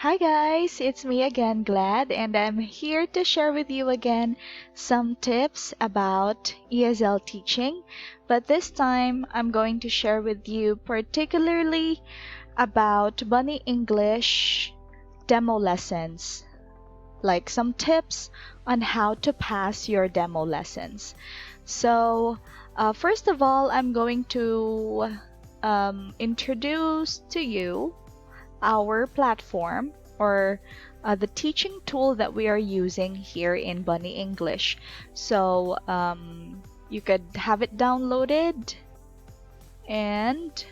Hi guys, it's me again, Glad, and I'm here to share with you again some tips about ESL teaching. But this time, I'm going to share with you particularly about Bunny English demo lessons, like some tips on how to pass your demo lessons. So, first of all, I'm going to introduce to you our platform or the teaching tool that we are using here in Bunny English. So you could have it downloaded, and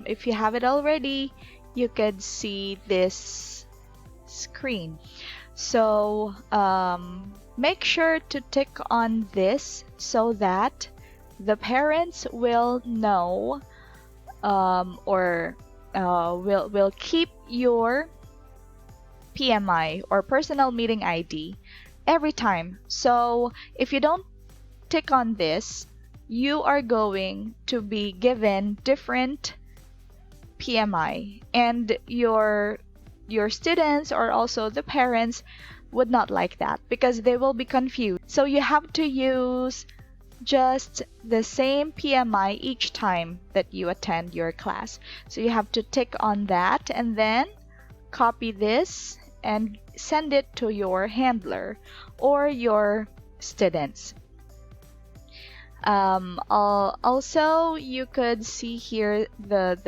if you have it already, you could see this screen. So make sure to tick on this so that the parents will know or will keep your PMI or personal meeting ID every time. So if you don't tick on this, you are going to be given different PMI, and your students or also the parents would not like that because they will be confused. So you have to use just the same PMI each time that you attend your class. So you have to tick on that and then copy this and send it to your handler or your students. Also, you could see here the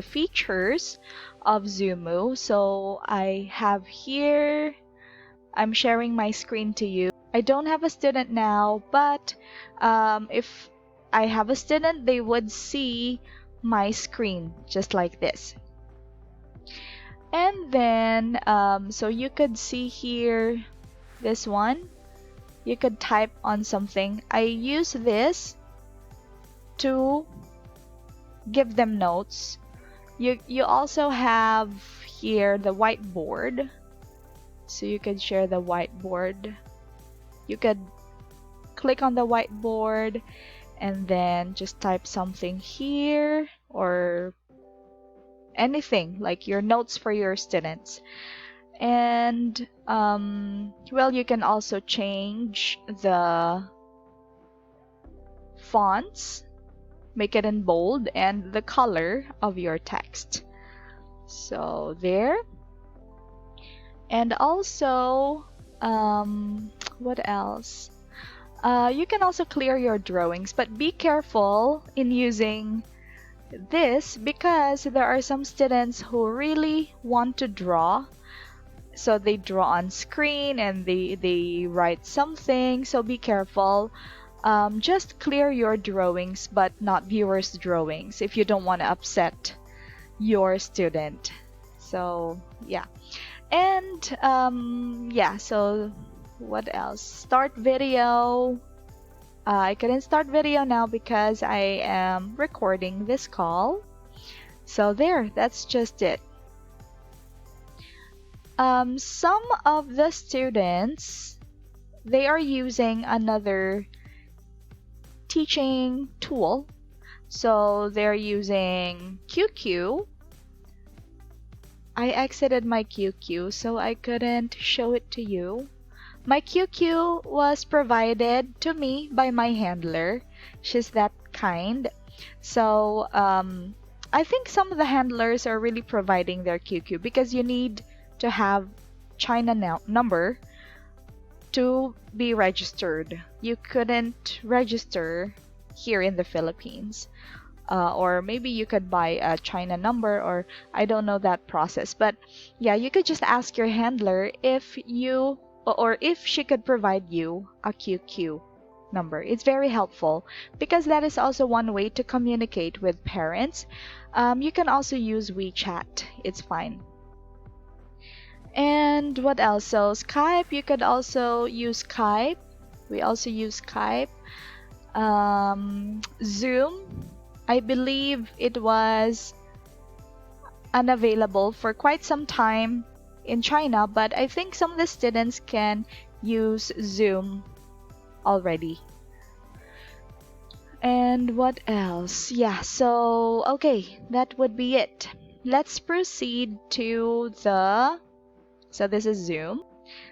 features of Zhumu. So I have here, I'm sharing my screen to you. I don't have a student now, but if I have a student, they would see my screen just like this. And then, so you could see here, this one, you could type on something. I use this to give them notes. You also have here the whiteboard. So you could share the whiteboard. You could click on the whiteboard and then just type something here or anything like your notes for your students. And well, you can also change the fonts, make it in bold, and the color of your text. So there. And also, what else? You can also clear your drawings, but be careful in using this because there are some students who really want to draw. So they draw on screen and they write something. So be careful. Just clear your drawings, but not viewers' drawings if you don't want to upset your student. So yeah. And yeah, so what else? Start video. I couldn't start video now because I am recording this call. So there, that's just it. Some of the students, they are using another teaching tool. So they're using QQ. I exited my QQ, so I couldn't show it to you. My QQ was provided to me by my handler. She's that kind. So I think some of the handlers are really providing their QQ because you need to have China number to be registered. You couldn't register here in the Philippines. Or maybe you could buy a China number, or I don't know that process. But yeah, you could just ask your handler if you or if she could provide you a QQ number. It's very helpful because that is also one way to communicate with parents. You can also use WeChat. It's fine. And what else? So Skype, you could also use Skype. We also use Skype. Zoom, I believe it was unavailable for quite some time in China, but I think some of the students can use Zoom already. And what else? Yeah, so okay, that would be it. let's proceed to the, so this is Zoom.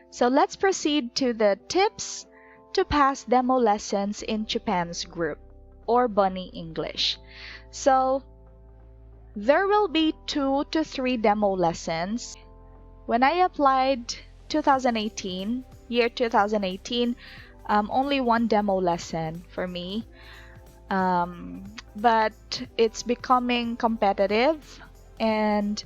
So let's proceed to the tips to pass demo lessons in chipansgroup or bunnyenglish. So there will be 2 to 3 demo lessons. When I applied 2018, year 2018, only one demo lesson for me. But it's becoming competitive, and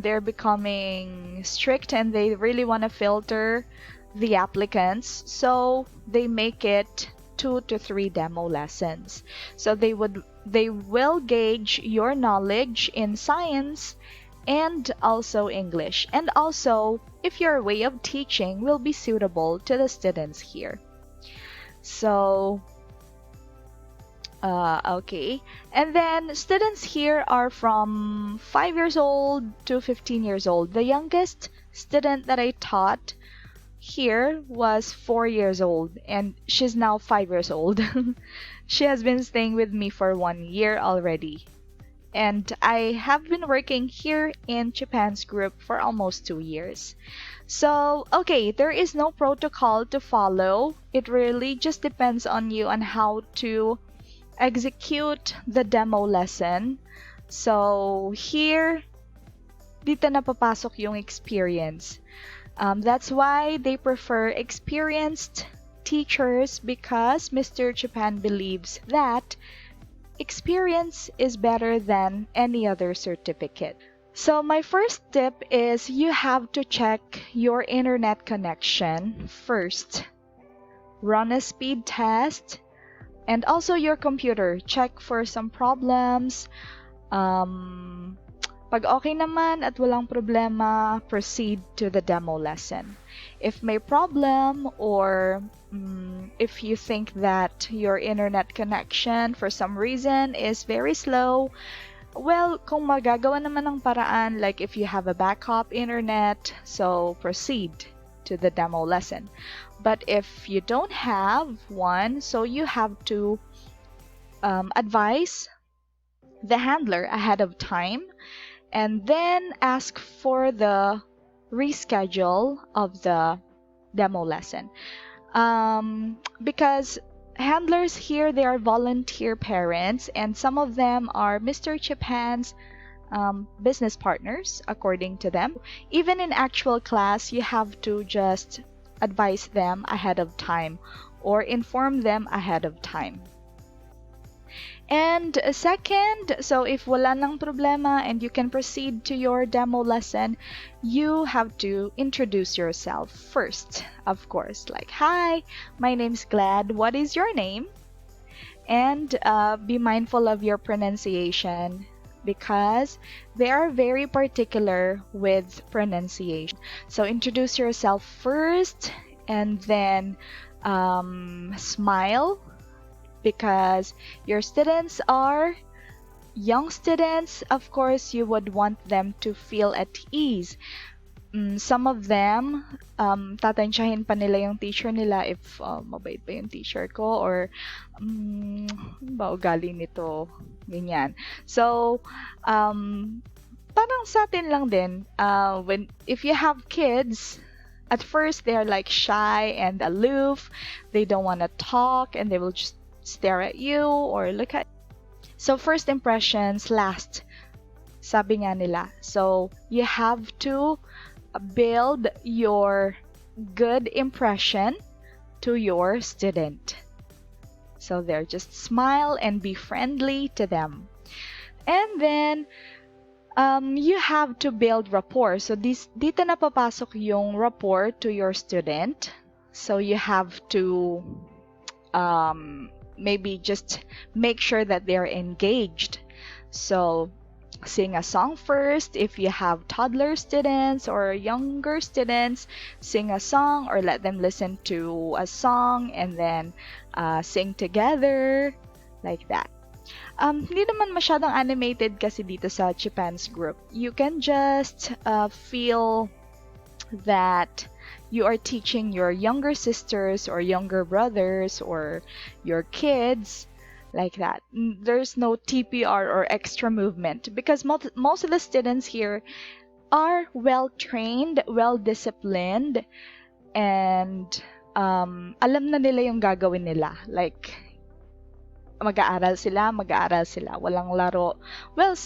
they're becoming strict, and they really want to filter the applicants, so they make it 2 to 3 demo lessons. So they will gauge your knowledge in science and also English, and also if your way of teaching will be suitable to the students here. So okay, and then students here are from 5 years old to 15 years old. The youngest student that I taught here was 4 years old, and she's now 5 years old. She has been staying with me for 1 year already, and I have been working here in chipansgroup for almost 2 years. So, okay, there is no protocol to follow. It really just depends on you on how to execute the demo lesson. So here, dito na papasok yung experience. That's why they prefer experienced teachers, because Mr. Japan believes that experience is better than any other certificate. So my first tip is you have to check your internet connection first. Run a speed test. And also your computer, check for some problems. Pag okay naman at walang problema, proceed to the demo lesson. If may problem, or if you think that your internet connection for some reason is very slow, well, kung magagawa naman ng paraan, like if you have a backup internet, so proceed to the demo lesson. But if you don't have one, so you have to advise the handler ahead of time, and then ask for the reschedule of the demo lesson. Because handlers here, they are volunteer parents, and some of them are Mr. Japan's business partners, according to them. Even in actual class, you have to just advise them ahead of time or inform them ahead of time. And second, so if wala nang problema and you can proceed to your demo lesson, you have to introduce yourself first, of course. Like, hi, my name's Glad. What is your name? And be mindful of your pronunciation, because they are very particular with pronunciation. So introduce yourself first, and then smile, because your students are young students. Of course, you would want them to feel at ease. Some of them, tatansyahin pa nila yung teacher nila if mabait ba yung teacher ko, or ba ugali nito, ganyan. So, parang sa atin lang din, if you have kids, at first they're like shy and aloof, they don't want to talk, and they will just stare at you or look at you. So first impressions last, sabi nga nila. So you have to build your good impression to your student. So there, just smile and be friendly to them. And then you have to build rapport. So dito na papasok yung rapport to your student. So you have to maybe just make sure that they're engaged. So sing a song first. If you have toddler students or younger students, sing a song or let them listen to a song and then sing together, like that. Hindi naman masyadong animated kasi dito sa chipansgroup. You can just feel that you are teaching your younger sisters or younger brothers or your kids like that. There's no TPR or extra movement because most of the students here are well trained, well disciplined, and alam na nila yung gagawin nila. Like, mag-aaral sila, walang laro. Well,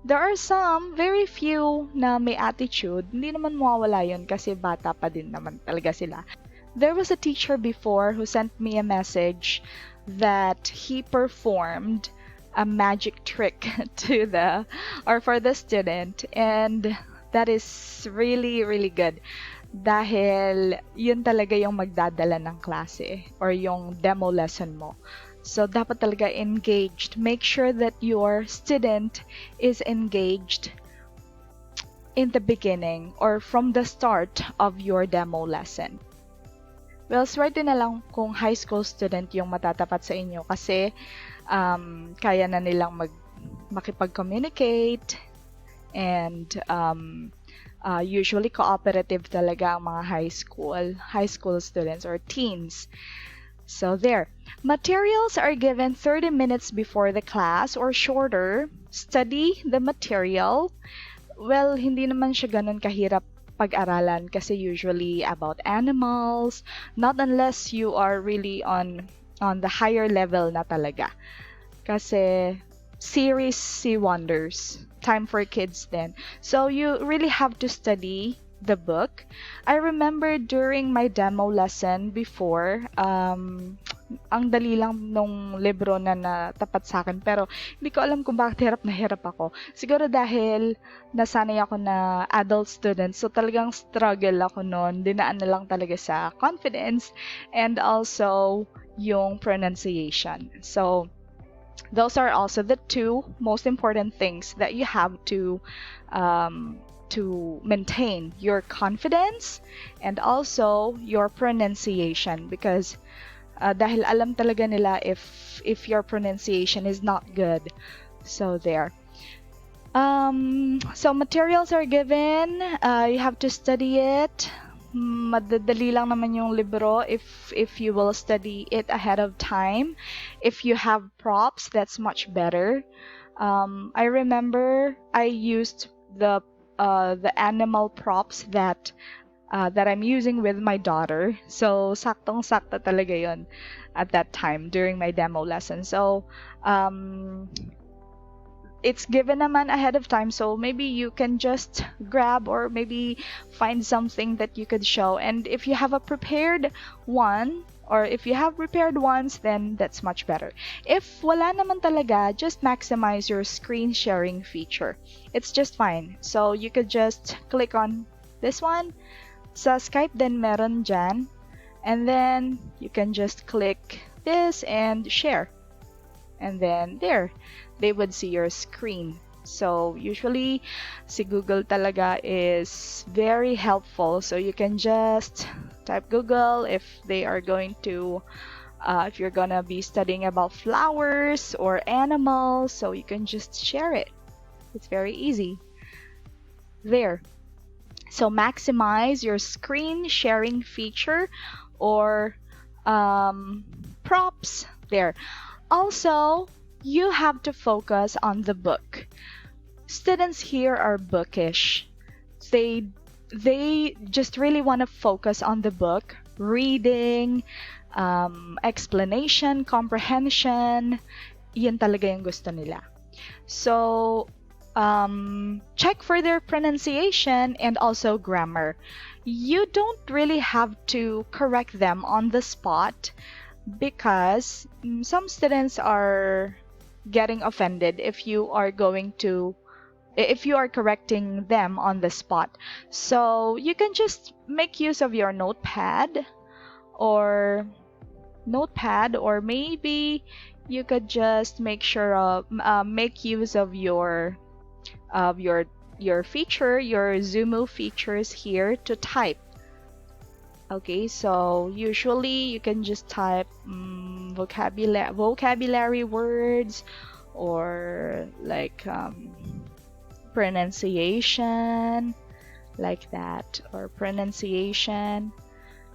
there are some, very few na may attitude. Hindi naman mawawala yun kasi bata pa din naman talaga sila. There was a teacher before who sent me a message that he performed a magic trick for the student, and that is really, really good. Dahil yun talaga yung magdadala ng klase or yung demo lesson mo. So, dapat talaga engaged. Make sure that your student is engaged in the beginning or from the start of your demo lesson. Well, swerte na lang kung high school student yung matatapat sa inyo kasi kaya na nilang makipag-communicate and usually cooperative talaga ang mga high school students or teens. So there. Materials are given 30 minutes before the class or shorter. Study the material. Well, hindi naman siya ganun kahirap pag-aralan kasi usually about animals, not unless you are really on the higher level na talaga. Kasi series si Wonders, time for kids then. So you really have to study the book. I remember during my demo lesson before, ang dali lang nung libro na natapat sa akin pero hindi ko alam kung bakit hirap na hirap ako. Siguro dahil nasanay ako na adult student, so talagang struggle ako noon. Dinaan na lang talaga sa confidence and also yung pronunciation. So those are also the two most important things that you have to maintain your confidence and also your pronunciation because dahil alam talaga nila if your pronunciation is not good. So there. So materials are given. You have to study it. Madadali lang naman yung libro if you will study it ahead of time. If you have props, that's much better. I remember I used the animal props that I'm using with my daughter. So, saktong-sakto talaga yon at that time during my demo lesson. So, it's given naman ahead of time. So, maybe you can just grab or maybe find something that you could show. And if you have a prepared one, or if you have prepared ones, then that's much better. If wala naman talaga, just maximize your screen sharing feature. It's just fine. So, you could just click on this one. Sa Skype then meron dyan. And then, you can just click this and share. And then, there. They would see your screen. So, usually, si Google talaga is very helpful. So, you can just type Google if they are going to, if you're gonna be studying about flowers or animals. So, you can just share it. It's very easy. There. So maximize your screen sharing feature or props there. Also, you have to focus on the book. Students here are bookish. They just really want to focus on the book, reading, explanation, comprehension. Yan talaga yung gusto nila. So, check for their pronunciation and also grammar. You don't really have to correct them on the spot because some students are getting offended if you are correcting them on the spot. So you can just make use of your notepad or maybe you could just make use of your feature, your Zhumu features here to type. Okay, so usually you can just type vocabulary words or like pronunciation, like that, or pronunciation.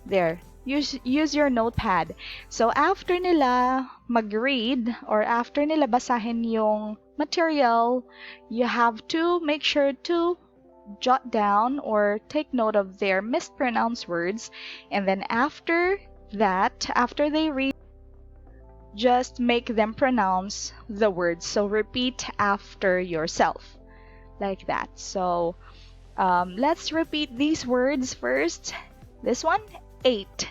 There, use your notepad. So after nila mag-read or after nila basahin yung material, you have to make sure to jot down or take note of their mispronounced words, and then after that, after they read, just make them pronounce the words. So repeat after yourself like that. So let's repeat these words first. This one, 8,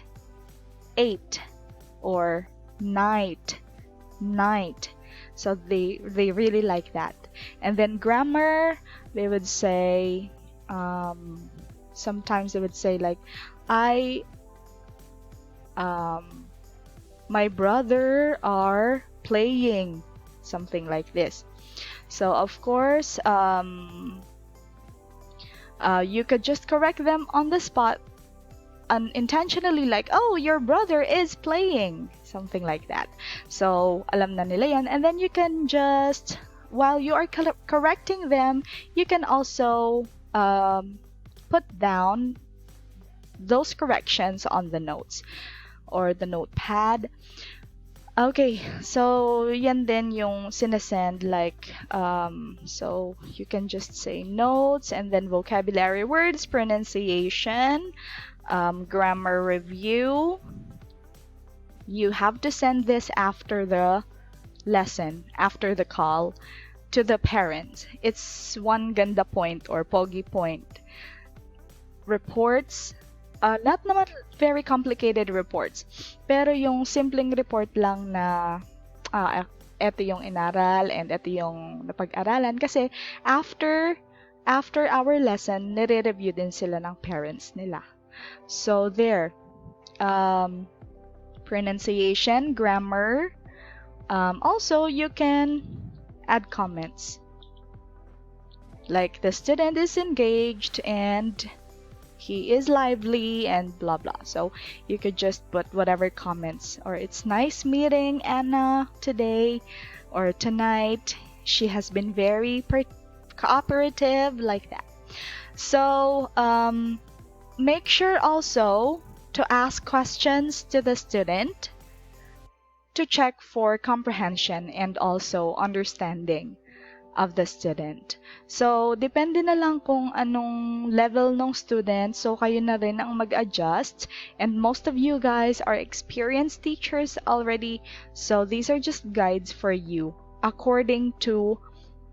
8, or night, night. So they really like that. And then grammar, they would say, sometimes they would say like, I, my brother are playing, something like this. So of course, you could just correct them on the spot unintentionally, like, oh, your brother is playing, something like that. So alam na nila yan, and then you can just, while you are correcting them, you can also put down those corrections on the notes or the notepad. Okay, so yan din yung sinesend, like, so you can just say notes and then vocabulary words, pronunciation, grammar review. You have to send this after the lesson, after the call to the parents. It's one ganda point or pogi point. Reports, not naman very complicated reports, pero yung simpleng report lang na eto yung inaral and eto yung napag-aralan, kasi after our lesson, nire-review din sila ng parents nila. So there, pronunciation, grammar, also you can add comments like the student is engaged and he is lively and blah blah. So you could just put whatever comments, or it's nice meeting Anna today or tonight, she has been very cooperative, like that. So make sure also to ask questions to the student to check for comprehension and also understanding of the student. So, depende na lang kung anong level ng student, so kayo na rin ang mag-adjust. And most of you guys are experienced teachers already, so these are just guides for you according to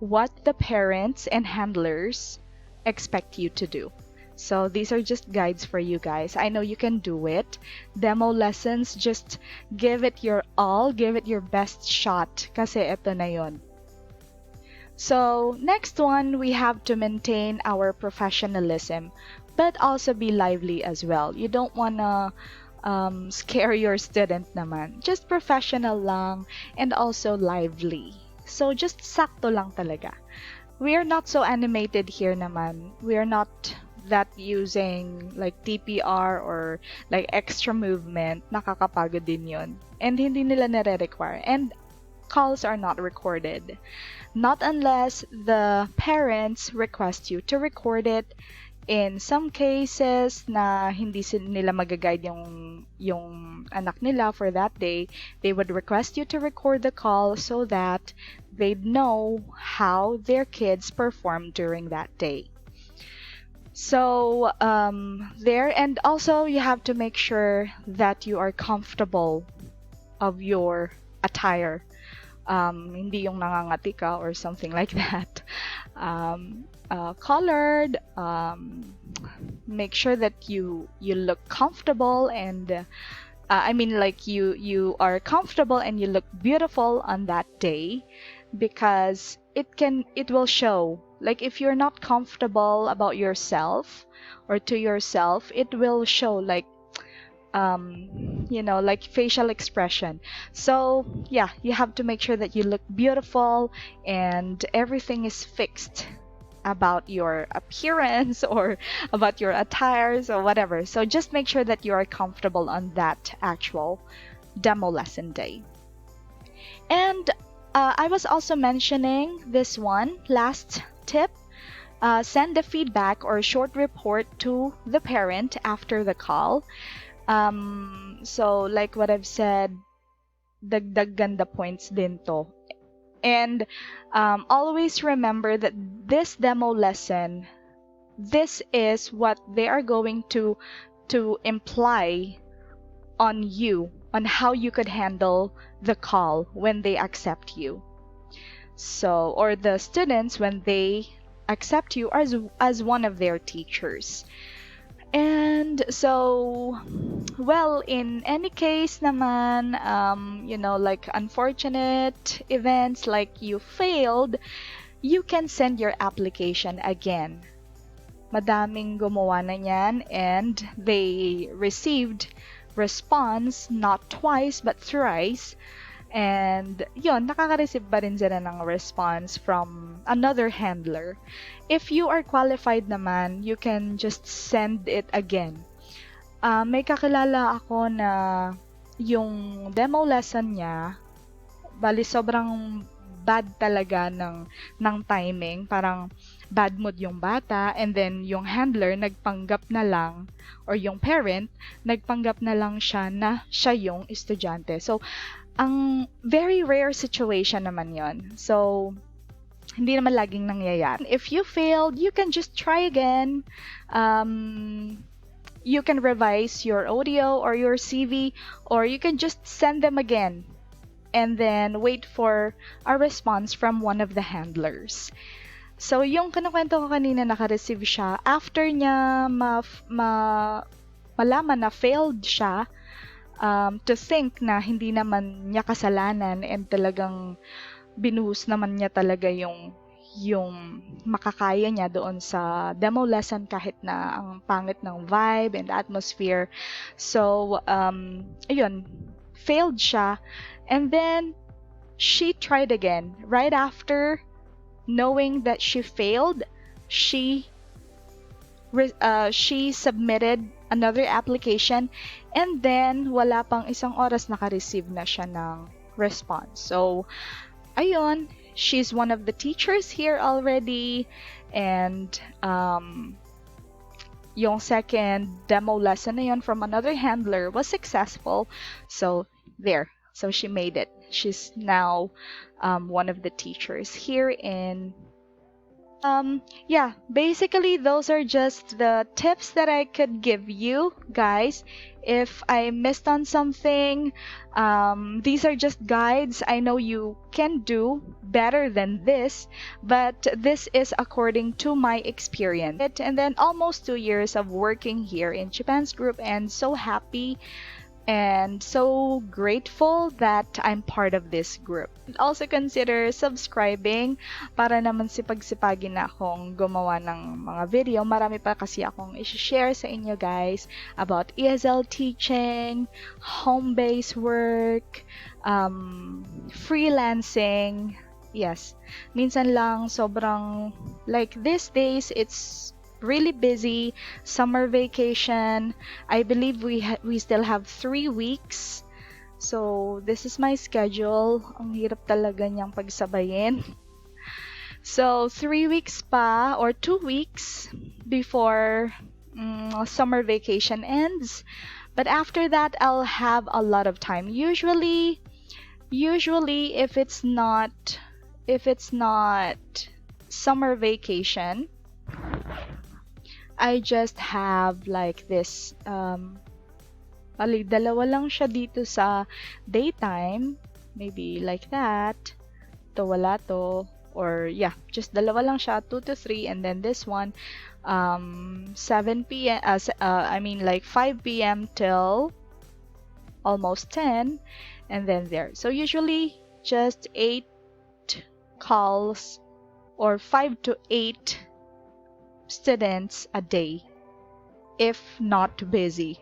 what the parents and handlers expect you to do. So these are just guides for you guys. I know you can do it. Demo lessons, just give it your all, give it your best shot, kasi ito na yon. So next one, we have to maintain our professionalism, but also be lively as well. You don't wanna scare your student naman. Just professional lang and also lively. So just sakto lang talaga. We are not so animated here naman. We are not that using like TPR or like extra movement. Nakakapagod din yun. And hindi nila nare-require. And calls are not recorded. Not unless the parents request you to record it. In some cases na hindi nila mag-guide yung anak nila for that day, they would request you to record the call so that they'd know how their kids performed during that day. So there, and also you have to make sure that you are comfortable of your attire. Hindi yung nangangati ka or something like that. Colored, make sure that you look comfortable and I mean like you are comfortable and you look beautiful on that day, because it will show. Like if you're not comfortable about yourself or to yourself, it will show, like like facial expression. So yeah, you have to make sure that you look beautiful and everything is fixed about your appearance or about your attires or whatever. So just make sure that you are comfortable on that actual demo lesson day. And I was also mentioning this one last tip. Send a feedback or short report to the parent after the call. So like what I've said, dagdag ganda points din to. And always remember that this demo lesson, this is what they are going to imply on you, on how you could handle the call when they accept you. So, or the students when they accept you as one of their teachers. And so, well, in any case naman, like unfortunate events like you failed, you can send your application again. Madaming gumawa na yan, and they received response not twice but thrice. And yon, nakaka-receive pa rin sila ng response from another handler. If you are qualified naman, you can just send it again. May kakilala ako na yung demo lesson niya, bali sobrang bad talaga ng timing. Parang bad mood yung bata, and then yung handler nagpanggap na lang, or yung parent nagpanggap na lang siya na siya yung estudyante. So, ang very rare situation naman yon. So, hindi naman laging nangyayari. If you failed, you can just try again. You can revise your audio or your CV, or you can just send them again and then wait for a response from one of the handlers. So, yung kinukwento ko kanina, naka-receive siya. After niya malaman na failed siya, to think na hindi naman niya kasalanan, and talagang binuhos naman niya talaga yung makakaya niya doon sa demo lesson kahit na ang pangit ng vibe and atmosphere. So, ayun, failed siya. And then, she tried again. Right after knowing that she failed, she submitted another application, and then wala pang isang oras naka-receive na siya ng response. So, ayun, she's one of the teachers here already, and yung second demo lesson na yun from another handler was successful. So, there. So, she made it. She's now one of the teachers here in yeah, basically those are just the tips that I could give you guys. If I missed on something, these are just guides. I know you can do better than this, but this is according to my experience. And then almost 2 years of working here in chipansgroup, and so happy and so grateful that I'm part of this group. Also consider subscribing para naman sipag-sipagin na akong gumawa ng mga video. Marami pa kasi akong i-share sa inyo guys about ESL teaching, home-based work, freelancing. Yes, minsan lang sobrang, like these days, it's really busy. Summer vacation. I believe we still have 3 weeks. So, this is my schedule. Ang hirap talaga niyang pagsabayin. So, 3 weeks pa, or 2 weeks before summer vacation ends. But after that, I'll have a lot of time. Usually if it's not summer vacation, I just have like this, dalawa lang siya dito sa daytime, maybe like that, to wala to, or yeah, just dalawa lang siya, 2 to 3, and then this one, 7 p.m., like 5 p.m. till almost 10, and then there. So usually just 8 calls, or 5 to 8 students a day, if not busy.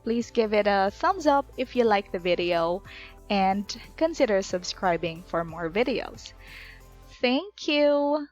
Please give it a thumbs up if you like the video, and consider subscribing for more videos. Thank you!